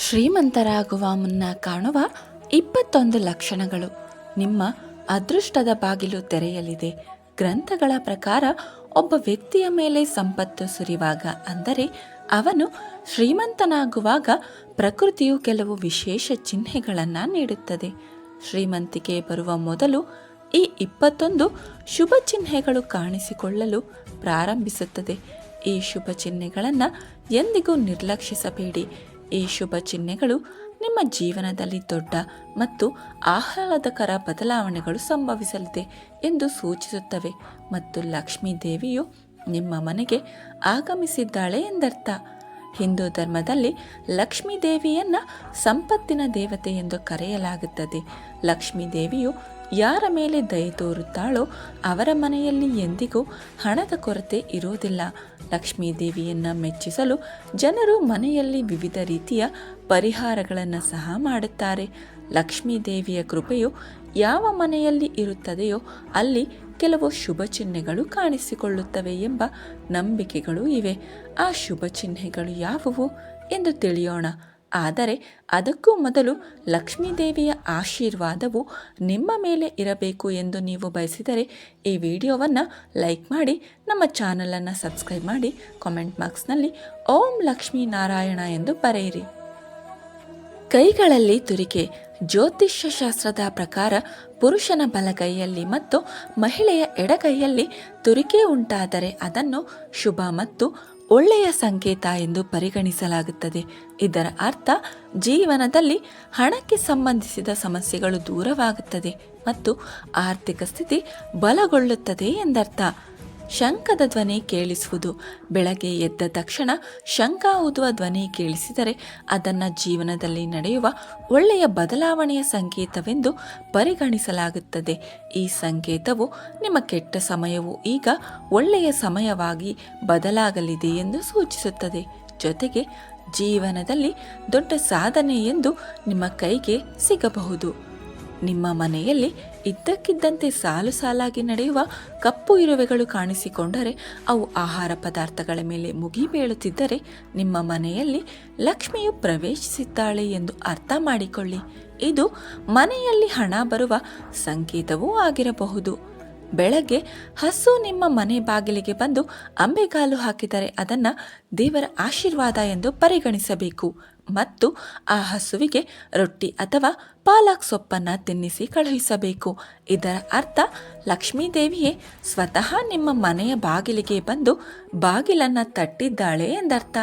ಶ್ರೀಮಂತರಾಗುವ ಮುನ್ನ ಕಾಣುವ 21 ಲಕ್ಷಣಗಳು. ನಿಮ್ಮ ಅದೃಷ್ಟದ ಬಾಗಿಲು ತೆರೆಯಲಿದೆ. ಗ್ರಂಥಗಳ ಪ್ರಕಾರ ಒಬ್ಬ ವ್ಯಕ್ತಿಯ ಮೇಲೆ ಸಂಪತ್ತು ಸುರಿವಾಗ, ಅಂದರೆ ಅವನು ಶ್ರೀಮಂತನಾಗುವಾಗ, ಪ್ರಕೃತಿಯು ಕೆಲವು ವಿಶೇಷ ಚಿಹ್ನೆಗಳನ್ನು ನೀಡುತ್ತದೆ. ಶ್ರೀಮಂತಿಕೆ ಬರುವ ಮೊದಲು ಈ 21 ಶುಭ ಚಿಹ್ನೆಗಳು ಕಾಣಿಸಿಕೊಳ್ಳಲು ಪ್ರಾರಂಭಿಸುತ್ತದೆ. ಈ ಶುಭ ಚಿಹ್ನೆಗಳನ್ನು ಎಂದಿಗೂ ನಿರ್ಲಕ್ಷಿಸಬೇಡಿ. ಈ ಶುಭ ಚಿಹ್ನೆಗಳು ನಿಮ್ಮ ಜೀವನದಲ್ಲಿ ದೊಡ್ಡ ಮತ್ತು ಆಹ್ಲಾದಕರ ಬದಲಾವಣೆಗಳು ಸಂಭವಿಸಲಿದೆ ಎಂದು ಸೂಚಿಸುತ್ತವೆ ಮತ್ತು ಲಕ್ಷ್ಮೀ ದೇವಿಯು ನಿಮ್ಮ ಮನೆಗೆ ಆಗಮಿಸಿದ್ದಾಳೆ ಎಂದರ್ಥ. ಹಿಂದೂ ಧರ್ಮದಲ್ಲಿ ಲಕ್ಷ್ಮೀ ದೇವಿಯನ್ನು ಸಂಪತ್ತಿನ ದೇವತೆ ಎಂದು ಕರೆಯಲಾಗುತ್ತದೆ. ಲಕ್ಷ್ಮೀ ದೇವಿಯು ಯಾರ ಮೇಲೆ ದಯೆ ತೋರುತ್ತಾಳೋ ಅವರ ಮನೆಯಲ್ಲಿ ಎಂದಿಗೂ ಹಣದ ಕೊರತೆ ಇರುವುದಿಲ್ಲ. ಲಕ್ಷ್ಮೀ ದೇವಿಯನ್ನು ಮೆಚ್ಚಿಸಲು ಜನರು ಮನೆಯಲ್ಲಿ ವಿವಿಧ ರೀತಿಯ ಪರಿಹಾರಗಳನ್ನು ಸಹ ಮಾಡುತ್ತಾರೆ. ಲಕ್ಷ್ಮೀ ದೇವಿಯ ಕೃಪೆಯು ಯಾವ ಮನೆಯಲ್ಲಿ ಇರುತ್ತದೆಯೋ ಅಲ್ಲಿ ಕೆಲವು ಶುಭ ಚಿಹ್ನೆಗಳು ಕಾಣಿಸಿಕೊಳ್ಳುತ್ತವೆ ಎಂಬ ನಂಬಿಕೆಗಳು ಇವೆ. ಆ ಶುಭ ಚಿಹ್ನೆಗಳು ಯಾವುವು ಎಂದು ತಿಳಿಯೋಣ. ಆದರೆ ಅದಕ್ಕೂ ಮೊದಲು ಲಕ್ಷ್ಮೀ ದೇವಿಯ ಆಶೀರ್ವಾದವು ನಿಮ್ಮ ಮೇಲೆ ಇರಬೇಕು ಎಂದು ನೀವು ಬಯಸಿದರೆ ಈ ವಿಡಿಯೋವನ್ನು ಲೈಕ್ ಮಾಡಿ, ನಮ್ಮ ಚಾನಲನ್ನು ಸಬ್ಸ್ಕ್ರೈಬ್ ಮಾಡಿ, ಕಾಮೆಂಟ್ ಬಾಕ್ಸ್ನಲ್ಲಿ ಓಂ ಲಕ್ಷ್ಮೀ ನಾರಾಯಣ ಎಂದು ಬರೆಯಿರಿ. ಕೈಗಳಲ್ಲಿ ತುರಿಕೆ. ಜ್ಯೋತಿಷ್ಯ ಶಾಸ್ತ್ರದ ಪ್ರಕಾರ ಪುರುಷನ ಬಲಗೈಯಲ್ಲಿ ಮತ್ತು ಮಹಿಳೆಯ ಎಡಗೈಯಲ್ಲಿ ತುರಿಕೆ ಉಂಟಾದರೆ ಅದನ್ನು ಶುಭ ಮತ್ತು ಒಳ್ಳೆಯ ಸಂಕೇತ ಎಂದು ಪರಿಗಣಿಸಲಾಗುತ್ತದೆ. ಇದರ ಅರ್ಥ ಜೀವನದಲ್ಲಿ ಹಣಕ್ಕೆ ಸಂಬಂಧಿಸಿದ ಸಮಸ್ಯೆಗಳು ದೂರವಾಗುತ್ತದೆ ಮತ್ತು ಆರ್ಥಿಕ ಸ್ಥಿತಿ ಬಲಗೊಳ್ಳುತ್ತದೆ ಎಂದರ್ಥ. ಶಂಖದ ಧ್ವನಿ ಕೇಳಿಸುವುದು. ಬೆಳಗ್ಗೆ ಎದ್ದ ತಕ್ಷಣ ಶಂಖ ಊದುವ ಧ್ವನಿ ಕೇಳಿಸಿದರೆ ಅದನ್ನು ಜೀವನದಲ್ಲಿ ನಡೆಯುವ ಒಳ್ಳೆಯ ಬದಲಾವಣೆಯ ಸಂಕೇತವೆಂದು ಪರಿಗಣಿಸಲಾಗುತ್ತದೆ. ಈ ಸಂಕೇತವು ನಿಮ್ಮ ಕೆಟ್ಟ ಸಮಯವು ಈಗ ಒಳ್ಳೆಯ ಸಮಯವಾಗಿ ಬದಲಾಗಲಿದೆ ಎಂದು ಸೂಚಿಸುತ್ತದೆ. ಜೊತೆಗೆ ಜೀವನದಲ್ಲಿ ದೊಡ್ಡ ಸಾಧನೆ ಎಂದು ನಿಮ್ಮ ಕೈಗೆ ಸಿಗಬಹುದು. ನಿಮ್ಮ ಮನೆಯಲ್ಲಿ ಇದ್ದಕ್ಕಿದ್ದಂತೆ ಸಾಲು ಸಾಲಾಗಿ ನಡೆಯುವ ಕಪ್ಪು ಇರುವೆಗಳು ಕಾಣಿಸಿಕೊಂಡರೆ, ಅವು ಆಹಾರ ಪದಾರ್ಥಗಳ ಮೇಲೆ ಮುಗಿಬೀಳುತ್ತಿದ್ದರೆ ನಿಮ್ಮ ಮನೆಯಲ್ಲಿ ಲಕ್ಷ್ಮಿಯು ಪ್ರವೇಶಿಸಿದ್ದಾಳೆ ಎಂದು ಅರ್ಥ ಮಾಡಿಕೊಳ್ಳಿ. ಇದು ಮನೆಯಲ್ಲಿ ಹಣ ಬರುವ ಸಂಕೇತವೂ ಆಗಿರಬಹುದು. ಬೆಳಗ್ಗೆ ಹಸು ನಿಮ್ಮ ಮನೆ ಬಾಗಿಲಿಗೆ ಬಂದು ಅಂಬೆಗಾಲು ಹಾಕಿದರೆ ಅದನ್ನು ದೇವರ ಆಶೀರ್ವಾದ ಎಂದು ಪರಿಗಣಿಸಬೇಕು ಮತ್ತು ಆ ಹಸುವಿಗೆ ರೊಟ್ಟಿ ಅಥವಾ ಪಾಲಕ್ ಸೊಪ್ಪನ್ನು ತಿನ್ನಿಸಿ ಕಳುಹಿಸಬೇಕು. ಇದರ ಅರ್ಥ ಲಕ್ಷ್ಮೀ ದೇವಿಯೇ ಸ್ವತಃ ನಿಮ್ಮ ಮನೆಯ ಬಾಗಿಲಿಗೆ ಬಂದು ಬಾಗಿಲನ್ನು ತಟ್ಟಿದ್ದಾಳೆ ಎಂದರ್ಥ.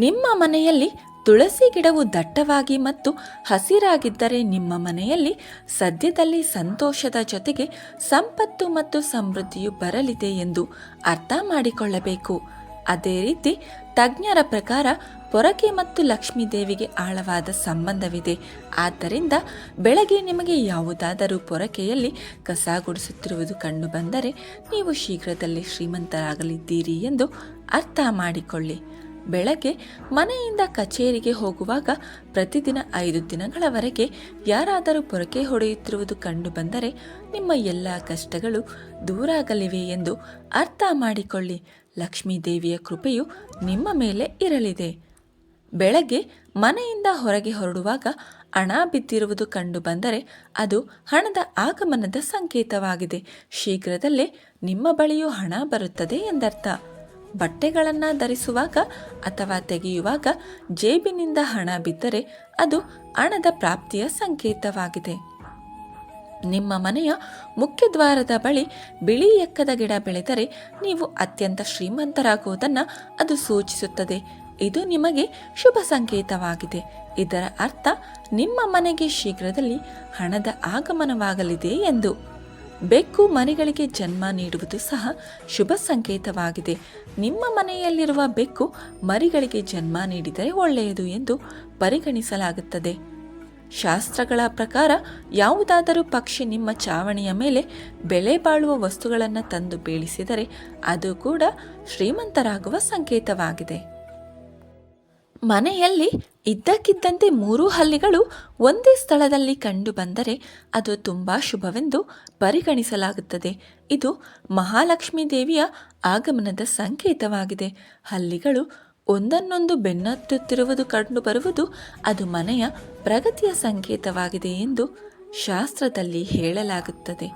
ನಿಮ್ಮ ಮನೆಯಲ್ಲಿ ತುಳಸಿ ಗಿಡವು ದಟ್ಟವಾಗಿ ಮತ್ತು ಹಸಿರಾಗಿದ್ದರೆ ನಿಮ್ಮ ಮನೆಯಲ್ಲಿ ಸದ್ಯದಲ್ಲಿ ಸಂತೋಷದ ಜೊತೆಗೆ ಸಂಪತ್ತು ಮತ್ತು ಸಮೃದ್ಧಿಯು ಬರಲಿದೆ ಎಂದು ಅರ್ಥ ಮಾಡಿಕೊಳ್ಳಬೇಕು. ಅದೇ ರೀತಿ ತಜ್ಞರ ಪ್ರಕಾರ ಪೊರಕೆ ಮತ್ತು ಲಕ್ಷ್ಮೀ ದೇವಿಗೆ ಆಳವಾದ ಸಂಬಂಧವಿದೆ. ಆದ್ದರಿಂದ ಬೆಳಗ್ಗೆ ನಿಮಗೆ ಯಾವುದಾದರೂ ಪೊರಕೆಯಲ್ಲಿ ಕಸ ಗುಡಿಸುತ್ತಿರುವುದು ಕಂಡುಬಂದರೆ ನೀವು ಶೀಘ್ರದಲ್ಲೇ ಶ್ರೀಮಂತರಾಗಲಿದ್ದೀರಿ ಎಂದು ಅರ್ಥ ಮಾಡಿಕೊಳ್ಳಿ. ಬೆಳಗ್ಗೆ ಮನೆಯಿಂದ ಕಚೇರಿಗೆ ಹೋಗುವಾಗ ಪ್ರತಿದಿನ 5 ದಿನಗಳವರೆಗೆ ಯಾರಾದರೂ ಪೊರಕೆ ಹೊಡೆಯುತ್ತಿರುವುದು ಕಂಡುಬಂದರೆ ನಿಮ್ಮ ಎಲ್ಲ ಕಷ್ಟಗಳು ದೂರಾಗಲಿವೆ ಎಂದು ಅರ್ಥ ಮಾಡಿಕೊಳ್ಳಿ. ಲಕ್ಷ್ಮೀ ದೇವಿಯ ಕೃಪೆಯು ನಿಮ್ಮ ಮೇಲೆ ಇರಲಿದೆ. ಬೆಳಗ್ಗೆ ಮನೆಯಿಂದ ಹೊರಗೆ ಹೊರಡುವಾಗ ಹಣ ಬಿದ್ದಿರುವುದು ಕಂಡುಬಂದರೆ ಅದು ಹಣದ ಆಗಮನದ ಸಂಕೇತವಾಗಿದೆ. ಶೀಘ್ರದಲ್ಲೇ ನಿಮ್ಮ ಬಳಿಯೂ ಹಣ ಬರುತ್ತದೆ ಎಂದರ್ಥ. ಬಟ್ಟೆಗಳನ್ನು ಧರಿಸುವಾಗ ಅಥವಾ ತೆಗೆಯುವಾಗ ಜೇಬಿನಿಂದ ಹಣ ಬಿದ್ದರೆ ಅದು ಹಣದ ಪ್ರಾಪ್ತಿಯ ಸಂಕೇತವಾಗಿದೆ. ನಿಮ್ಮ ಮನೆಯ ಮುಖ್ಯದ್ವಾರದ ಬಳಿ ಬಿಳಿ ಎಕ್ಕದ ಗಿಡ ಬೆಳೆದರೆ ನೀವು ಅತ್ಯಂತ ಶ್ರೀಮಂತರಾಗುವುದನ್ನು ಅದು ಸೂಚಿಸುತ್ತದೆ. ಇದು ನಿಮಗೆ ಶುಭ ಸಂಕೇತವಾಗಿದೆ. ಇದರ ಅರ್ಥ ನಿಮ್ಮ ಮನೆಗೆ ಶೀಘ್ರದಲ್ಲಿ ಹಣದ ಆಗಮನವಾಗಲಿದೆ ಎಂದು. ಬೆಕ್ಕು ಮರಿಗಳಿಗೆ ಜನ್ಮ ನೀಡುವುದು ಸಹ ಶುಭ ಸಂಕೇತವಾಗಿದೆ. ನಿಮ್ಮ ಮನೆಯಲ್ಲಿರುವ ಬೆಕ್ಕು ಮರಿಗಳಿಗೆ ಜನ್ಮ ನೀಡಿದರೆ ಒಳ್ಳೆಯದು ಎಂದು ಪರಿಗಣಿಸಲಾಗುತ್ತದೆ. ಶಾಸ್ತ್ರಗಳ ಪ್ರಕಾರ ಯಾವುದಾದರೂ ಪಕ್ಷಿ ನಿಮ್ಮ ಚಾವಣಿಯ ಮೇಲೆ ಬೆಲೆ ಬಾಳುವ ವಸ್ತುಗಳನ್ನು ತಂದು ಬೀಳಿಸಿದರೆ ಅದು ಕೂಡ ಶ್ರೀಮಂತರಾಗುವ ಸಂಕೇತವಾಗಿದೆ. ಮನೆಯಲ್ಲಿ ಇದ್ದಕ್ಕಿದ್ದಂತೆ 3 ಹಲ್ಲಿಗಳು ಒಂದೇ ಸ್ಥಳದಲ್ಲಿ ಕಂಡುಬಂದರೆ ಅದು ತುಂಬ ಶುಭವೆಂದು ಪರಿಗಣಿಸಲಾಗುತ್ತದೆ. ಇದು ಮಹಾಲಕ್ಷ್ಮೀ ದೇವಿಯ ಆಗಮನದ ಸಂಕೇತವಾಗಿದೆ. ಹಲ್ಲಿಗಳು ಒಂದನ್ನೊಂದು ಬೆನ್ನತ್ತುತ್ತಿರುವುದು ಕಂಡುಬರುವುದು ಅದು ಮನೆಯ ಪ್ರಗತಿಯ ಸಂಕೇತವಾಗಿದೆ ಎಂದು ಶಾಸ್ತ್ರದಲ್ಲಿ ಹೇಳಲಾಗುತ್ತದೆ.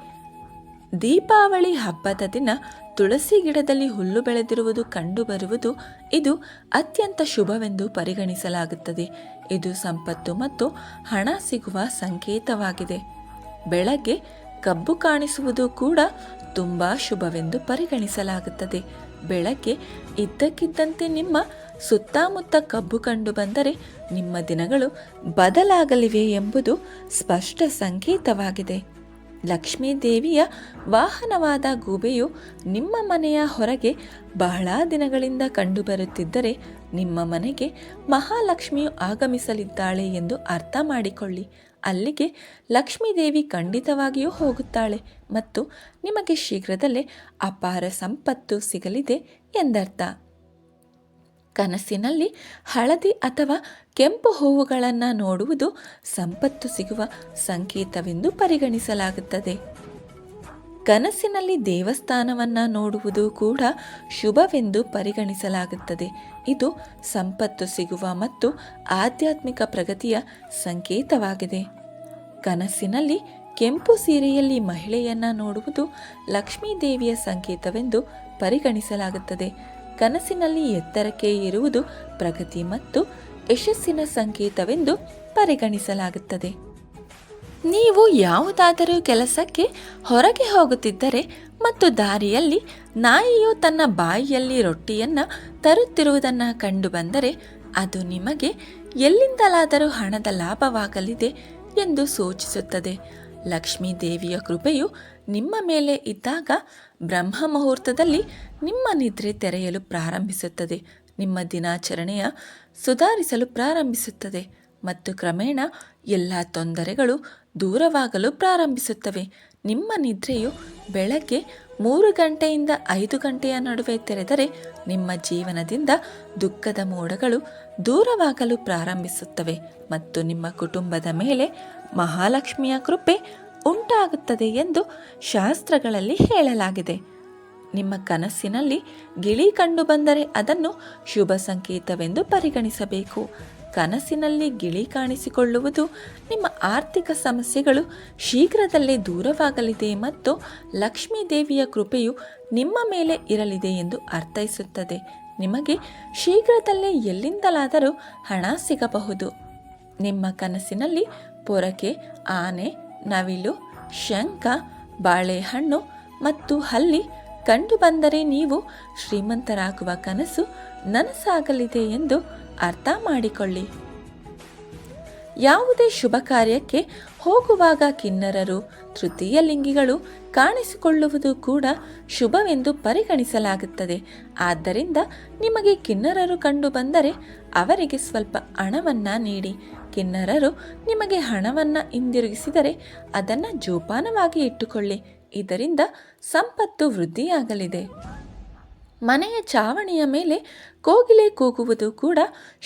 ದೀಪಾವಳಿ ಹಬ್ಬದ ದಿನ ತುಳಸಿ ಗಿಡದಲ್ಲಿ ಹುಲ್ಲು ಬೆಳೆದಿರುವುದು ಕಂಡುಬರುವುದು ಇದು ಅತ್ಯಂತ ಶುಭವೆಂದು ಪರಿಗಣಿಸಲಾಗುತ್ತದೆ. ಇದು ಸಂಪತ್ತು ಮತ್ತು ಹಣ ಸಿಗುವ ಸಂಕೇತವಾಗಿದೆ. ಬೆಳಗ್ಗೆ ಕಬ್ಬು ಕಾಣಿಸುವುದು ಕೂಡ ತುಂಬ ಶುಭವೆಂದು ಪರಿಗಣಿಸಲಾಗುತ್ತದೆ. ಬೆಳಗ್ಗೆ ಇದ್ದಕ್ಕಿದ್ದಂತೆ ನಿಮ್ಮ ಸುತ್ತಮುತ್ತ ಕಬ್ಬು ಕಂಡು ಬಂದರೆ ನಿಮ್ಮ ದಿನಗಳು ಬದಲಾಗಲಿವೆ ಎಂಬುದು ಸ್ಪಷ್ಟ ಸಂಕೇತವಾಗಿದೆ. ಲಕ್ಷ್ಮೀ ದೇವಿಯ ವಾಹನವಾದ ಗೂಬೆಯು ನಿಮ್ಮ ಮನೆಯ ಹೊರಗೆ ಬಹಳ ದಿನಗಳಿಂದ ಕಂಡುಬರುತ್ತಿದ್ದರೆ ನಿಮ್ಮ ಮನೆಗೆ ಮಹಾಲಕ್ಷ್ಮಿಯು ಆಗಮಿಸಲಿದ್ದಾಳೆ ಎಂದು ಅರ್ಥ ಮಾಡಿಕೊಳ್ಳಿ. ಅಲ್ಲಿಗೆ ಲಕ್ಷ್ಮೀದೇವಿ ಖಂಡಿತವಾಗಿಯೂ ಹೋಗುತ್ತಾಳೆ ಮತ್ತು ನಿಮಗೆ ಶೀಘ್ರದಲ್ಲೇ ಅಪಾರ ಸಂಪತ್ತು ಸಿಗಲಿದೆ ಎಂದರ್ಥ. ಕನಸಿನಲ್ಲಿ ಹಳದಿ ಅಥವಾ ಕೆಂಪು ಹೂವುಗಳನ್ನು ನೋಡುವುದು ಸಂಪತ್ತು ಸಿಗುವ ಸಂಕೇತವೆಂದು ಪರಿಗಣಿಸಲಾಗುತ್ತದೆ. ಕನಸಿನಲ್ಲಿ ದೇವಸ್ಥಾನವನ್ನು ನೋಡುವುದು ಕೂಡ ಶುಭವೆಂದು ಪರಿಗಣಿಸಲಾಗುತ್ತದೆ. ಇದು ಸಂಪತ್ತು ಸಿಗುವ ಮತ್ತು ಆಧ್ಯಾತ್ಮಿಕ ಪ್ರಗತಿಯ ಸಂಕೇತವಾಗಿದೆ. ಕನಸಿನಲ್ಲಿ ಕೆಂಪು ಸೀರೆಯಲ್ಲಿ ಮಹಿಳೆಯನ್ನ ನೋಡುವುದು ಲಕ್ಷ್ಮೀ ದೇವಿಯ ಸಂಕೇತವೆಂದು ಪರಿಗಣಿಸಲಾಗುತ್ತದೆ. ಕನಸಿನಲ್ಲಿ ಎತ್ತರಕ್ಕೆ ಇರುವುದು ಪ್ರಗತಿ ಮತ್ತು ಯಶಸ್ಸಿನ ಸಂಕೇತವೆಂದು ಪರಿಗಣಿಸಲಾಗುತ್ತದೆ. ನೀವು ಯಾವುದಾದರೂ ಕೆಲಸಕ್ಕೆ ಹೊರಗೆ ಹೋಗುತ್ತಿದ್ದರೆ ಮತ್ತು ದಾರಿಯಲ್ಲಿ ನಾಯಿಯು ತನ್ನ ಬಾಯಿಯಲ್ಲಿ ರೊಟ್ಟಿಯನ್ನು ತರುತ್ತಿರುವುದನ್ನು ಕಂಡುಬಂದರೆ ಅದು ನಿಮಗೆ ಎಲ್ಲಿಂದಲಾದರೂ ಹಣದ ಲಾಭವಾಗಲಿದೆ ಎಂದು ಸೂಚಿಸುತ್ತದೆ. ಲಕ್ಷ್ಮೀ ದೇವಿಯ ಕೃಪೆಯು ನಿಮ್ಮ ಮೇಲೆ ಇದ್ದಾಗ ಬ್ರಹ್ಮ ಮುಹೂರ್ತದಲ್ಲಿ ನಿಮ್ಮ ನಿದ್ರೆ ತೆರೆಯಲು ಪ್ರಾರಂಭಿಸುತ್ತದೆ. ನಿಮ್ಮ ದಿನಾಚರಣೆಯ ಸುಧಾರಿಸಲು ಪ್ರಾರಂಭಿಸುತ್ತದೆ ಮತ್ತು ಕ್ರಮೇಣ ಎಲ್ಲ ತೊಂದರೆಗಳು ದೂರವಾಗಲು ಪ್ರಾರಂಭಿಸುತ್ತವೆ. ನಿಮ್ಮ ನಿದ್ರೆಯು ಬೆಳಗ್ಗೆ 3 ಗಂಟೆಯಿಂದ 5 ಗಂಟೆಯ ನಡುವೆ ತೆರೆದರೆ ನಿಮ್ಮ ಜೀವನದಿಂದ ದುಃಖದ ಮೋಡಗಳು ದೂರವಾಗಲು ಪ್ರಾರಂಭಿಸುತ್ತವೆ ಮತ್ತು ನಿಮ್ಮ ಕುಟುಂಬದ ಮೇಲೆ ಮಹಾಲಕ್ಷ್ಮಿಯ ಕೃಪೆ ಉಂಟಾಗುತ್ತದೆ ಎಂದು ಶಾಸ್ತ್ರಗಳಲ್ಲಿ ಹೇಳಲಾಗಿದೆ. ನಿಮ್ಮ ಕನಸಿನಲ್ಲಿ ಗಿಳಿ ಕಂಡುಬಂದರೆ ಅದನ್ನು ಶುಭ ಸಂಕೇತವೆಂದು ಪರಿಗಣಿಸಬೇಕು. ಕನಸಿನಲ್ಲಿ ಗಿಳಿ ಕಾಣಿಸಿಕೊಳ್ಳುವುದು ನಿಮ್ಮ ಆರ್ಥಿಕ ಸಮಸ್ಯೆಗಳು ಶೀಘ್ರದಲ್ಲೇ ದೂರವಾಗಲಿದೆ ಮತ್ತು ಲಕ್ಷ್ಮೀ ದೇವಿಯ ಕೃಪೆಯು ನಿಮ್ಮ ಮೇಲೆ ಇರಲಿದೆ ಎಂದು ಅರ್ಥೈಸುತ್ತದೆ. ನಿಮಗೆ ಶೀಘ್ರದಲ್ಲೇ ಎಲ್ಲಿಂದಲಾದರೂ ಹಣ ಸಿಗಬಹುದು. ನಿಮ್ಮ ಕನಸಿನಲ್ಲಿ ಪೊರಕೆ, ಆನೆ, ನವಿಲು, ಶಂಖ, ಬಾಳೆಹಣ್ಣು ಮತ್ತು ಹಲ್ಲಿ ಕಂಡುಬಂದರೆ ನೀವು ಶ್ರೀಮಂತರಾಗುವ ಕನಸು ನನಸಾಗಲಿದೆ ಎಂದು ಅರ್ಥ ಮಾಡಿಕೊಳ್ಳಿ. ಯಾವುದೇ ಶುಭ ಕಾರ್ಯಕ್ಕೆ ಹೋಗುವಾಗ ಕಿನ್ನರರು, ತೃತೀಯ ಲಿಂಗಿಗಳು ಕಾಣಿಸಿಕೊಳ್ಳುವುದು ಕೂಡ ಶುಭವೆಂದು ಪರಿಗಣಿಸಲಾಗುತ್ತದೆ. ಆದ್ದರಿಂದ ನಿಮಗೆ ಕಿನ್ನರರು ಕಂಡುಬಂದರೆ ಅವರಿಗೆ ಸ್ವಲ್ಪ ಹಣವನ್ನು ನೀಡಿ. ಕಿನ್ನರರು ನಿಮಗೆ ಹಣವನ್ನು ಹಿಂದಿರುಗಿಸಿದರೆ ಅದನ್ನು ಜೋಪಾನವಾಗಿ ಇಟ್ಟುಕೊಳ್ಳಿ. ಇದರಿಂದ ಸಂಪತ್ತು ವೃದ್ಧಿಯಾಗಲಿದೆ. ಮನೆಯ ಚಾವಣಿಯ ಮೇಲೆ ಕೋಗಿಲೆ ಕೂಗುವುದು ಕೂಡ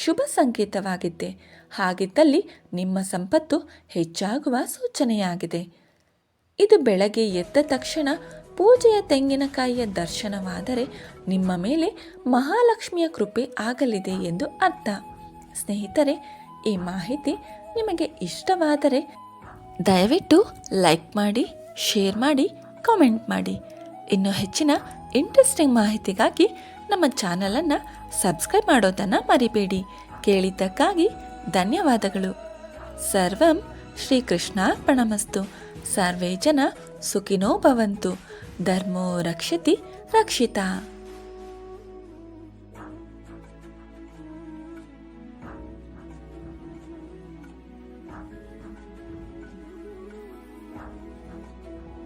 ಶುಭ ಸಂಕೇತವಾಗಿದೆ. ಹಾಗಿದ್ದಲ್ಲಿ ನಿಮ್ಮ ಸಂಪತ್ತು ಹೆಚ್ಚಾಗುವ ಸೂಚನೆಯಾಗಿದೆ. ಇದು ಬೆಳಗ್ಗೆ ಎದ್ದ ತಕ್ಷಣ ಪೂಜೆಯ ತೆಂಗಿನಕಾಯಿಯ ದರ್ಶನವಾದರೆ ನಿಮ್ಮ ಮೇಲೆ ಮಹಾಲಕ್ಷ್ಮಿಯ ಕೃಪೆ ಆಗಲಿದೆ ಎಂದು ಅರ್ಥ. ಸ್ನೇಹಿತರೆ, ಈ ಮಾಹಿತಿ ನಿಮಗೆ ಇಷ್ಟವಾದರೆ ದಯವಿಟ್ಟು ಲೈಕ್ ಮಾಡಿ, ಶೇರ್ ಮಾಡಿ, ಕಾಮೆಂಟ್ ಮಾಡಿ. ಇನ್ನು ಹೆಚ್ಚಿನ ಇಂಟ್ರೆಸ್ಟಿಂಗ್ ಮಾಹಿತಿಗಾಗಿ ನಮ್ಮ ಚಾನಲನ್ನು ಸಬ್ಸ್ಕ್ರೈಬ್ ಮಾಡೋದನ್ನು ಮರಿಬೇಡಿ. ಕೇಳಿದ್ದಕ್ಕಾಗಿ ಧನ್ಯವಾದಗಳು. ಸರ್ವಂ ಶ್ರೀಕೃಷ್ಣಾರ್ಪಣಮಸ್ತು. ಸರ್ವೇ ಜನ ಸುಖಿನೋ ಭವಂತು. ಧರ್ಮೋ ರಕ್ಷತಿ ರಕ್ಷಿತಾ.